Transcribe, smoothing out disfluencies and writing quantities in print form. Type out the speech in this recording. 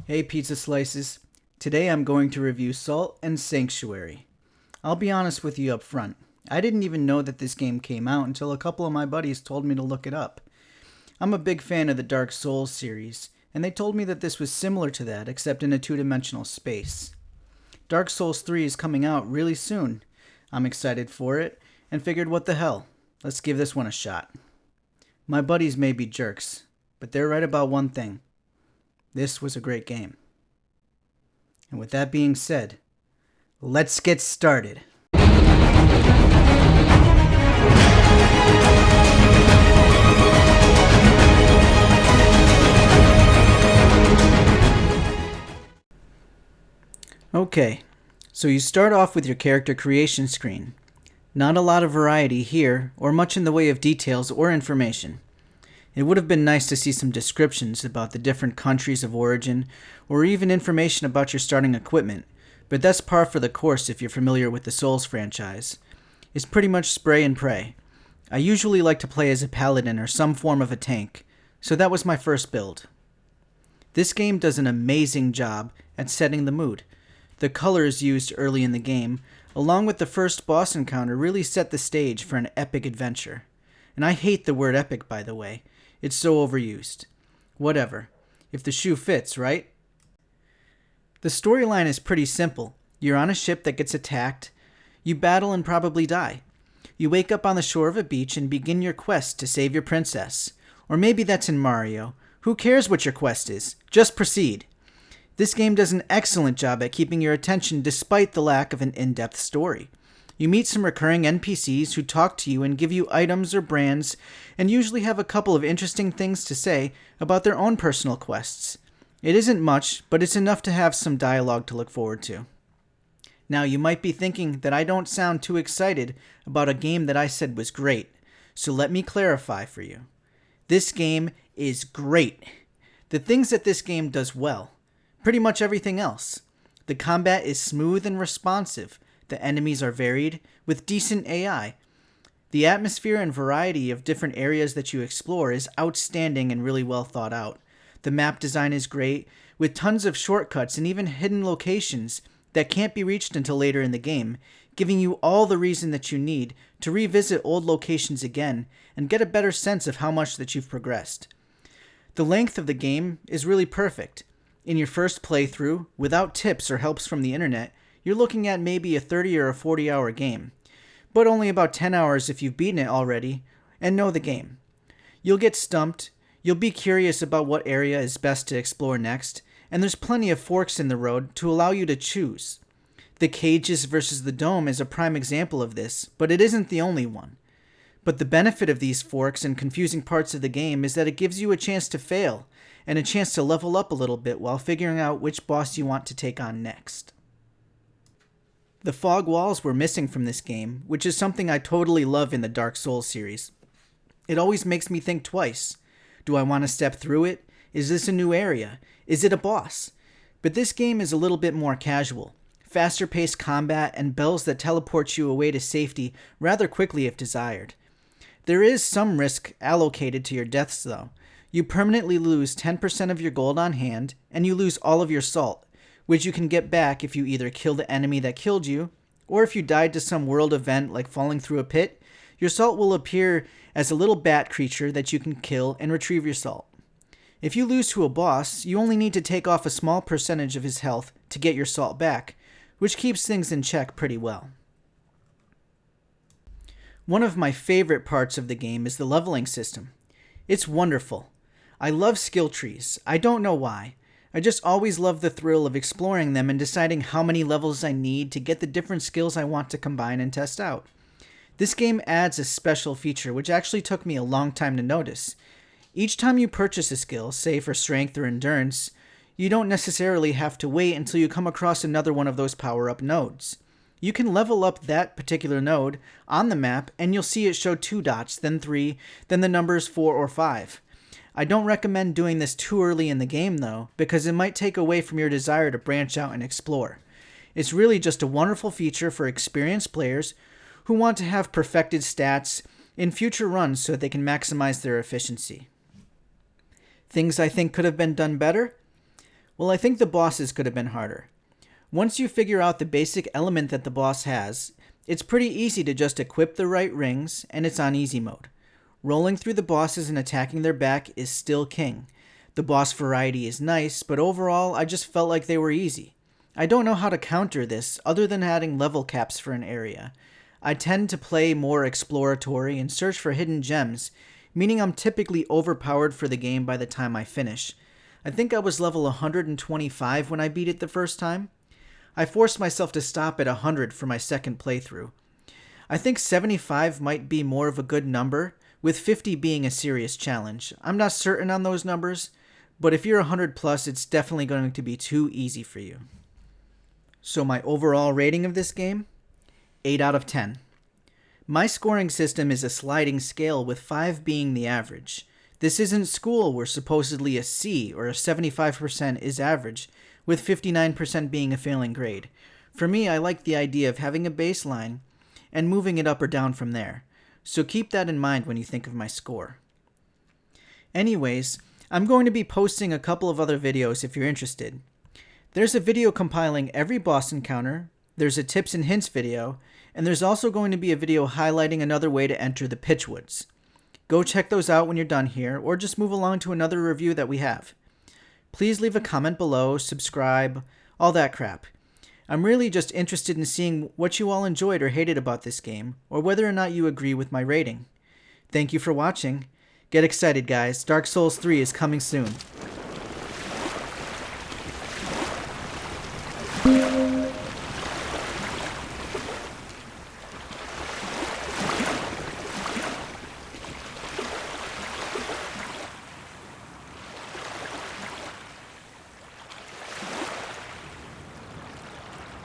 Hey Pizza Slices. Today I'm going to review Salt and Sanctuary. I'll be honest with you up front. I didn't even know that this game came out until a couple of my buddies told me to look it up. I'm a big fan of the Dark Souls series, and they told me that this was similar to that except in a two-dimensional space. Dark Souls 3 is coming out really soon. I'm excited for it and figured what the hell, let's give this one a shot. My buddies may be jerks, but they're right about one thing. This was a great game. And with that being said, let's get started. Okay, so you start off with your character creation screen. Not a lot of variety here, or much in the way of details or information. It would have been nice to see some descriptions about the different countries of origin, or even information about your starting equipment, but that's par for the course if you're familiar with the Souls franchise. It's pretty much spray and pray. I usually like to play as a paladin or some form of a tank, so that was my first build. This game does an amazing job at setting the mood. The colors used early in the game, along with the first boss encounter, really set the stage for an epic adventure. And I hate the word epic, by the way. It's so overused. Whatever. If the shoe fits, right? The storyline is pretty simple. You're on a ship that gets attacked. You battle and probably die. You wake up on the shore of a beach and begin your quest to save your princess. Or maybe that's in Mario. Who cares what your quest is? Just proceed. This game does an excellent job at keeping your attention despite the lack of an in-depth story. You meet some recurring NPCs who talk to you and give you items or brands, and usually have a couple of interesting things to say about their own personal quests. It isn't much, but it's enough to have some dialogue to look forward to. Now, you might be thinking that I don't sound too excited about a game that I said was great, so let me clarify for you. This game is great. The things that this game does well, pretty much everything else. The combat is smooth and responsive. The enemies are varied, with decent AI. The atmosphere and variety of different areas that you explore is outstanding and really well thought out. The map design is great, with tons of shortcuts and even hidden locations that can't be reached until later in the game, giving you all the reason that you need to revisit old locations again and get a better sense of how much that you've progressed. The length of the game is really perfect. In your first playthrough, without tips or helps from the internet, you're looking at maybe a 30 or a 40-hour game, but only about 10 hours if you've beaten it already and know the game. You'll get stumped, you'll be curious about what area is best to explore next, and there's plenty of forks in the road to allow you to choose. The cages versus the dome is a prime example of this, but it isn't the only one. But the benefit of these forks and confusing parts of the game is that it gives you a chance to fail, and a chance to level up a little bit while figuring out which boss you want to take on next. The fog walls were missing from this game, which is something I totally love in the Dark Souls series. It always makes me think twice. Do I want to step through it? Is this a new area? Is it a boss? But this game is a little bit more casual. Faster paced combat and bells that teleport you away to safety rather quickly if desired. There is some risk allocated to your deaths though. You permanently lose 10% of your gold on hand, and you lose all of your salt, which you can get back if you either kill the enemy that killed you, or if you died to some world event like falling through a pit, your salt will appear as a little bat creature that you can kill and retrieve your salt. If you lose to a boss, you only need to take off a small percentage of his health to get your salt back, which keeps things in check pretty well. One of my favorite parts of the game is the leveling system. It's wonderful. I love skill trees. I don't know why. I just always love the thrill of exploring them and deciding how many levels I need to get the different skills I want to combine and test out. This game adds a special feature which actually took me a long time to notice. Each time you purchase a skill, say for strength or endurance, you don't necessarily have to wait until you come across another one of those power-up nodes. You can level up that particular node on the map and you'll see it show 2 dots, then 3, then the numbers 4 or 5. I don't recommend doing this too early in the game though, because it might take away from your desire to branch out and explore. It's really just a wonderful feature for experienced players who want to have perfected stats in future runs so that they can maximize their efficiency. Things I think could have been done better? Well, I think the bosses could have been harder. Once you figure out the basic element that the boss has, it's pretty easy to just equip the right rings, and it's on easy mode. Rolling through the bosses and attacking their back is still king. The boss variety is nice, but overall, I just felt like they were easy. I don't know how to counter this other than adding level caps for an area. I tend to play more exploratory and search for hidden gems, meaning I'm typically overpowered for the game by the time I finish. I think I was level 125 when I beat it the first time. I forced myself to stop at 100 for my second playthrough. I think 75 might be more of a good number, with 50 being a serious challenge. I'm not certain on those numbers, but if you're 100 plus, it's definitely going to be too easy for you. So my overall rating of this game? 8 out of 10. My scoring system is a sliding scale, with 5 being the average. This isn't school where supposedly a C or a 75% is average, with 59% being a failing grade. For me, I like the idea of having a baseline and moving it up or down from there. So keep that in mind when you think of my score. Anyways, I'm going to be posting a couple of other videos if you're interested. There's a video compiling every boss encounter, there's a tips and hints video, and there's also going to be a video highlighting another way to enter the Pitchwoods. Go check those out when you're done here, or just move along to another review that we have. Please leave a comment below, subscribe, all that crap. I'm really just interested in seeing what you all enjoyed or hated about this game, or whether or not you agree with my rating. Thank you for watching. Get excited, guys. Dark Souls 3 is coming soon.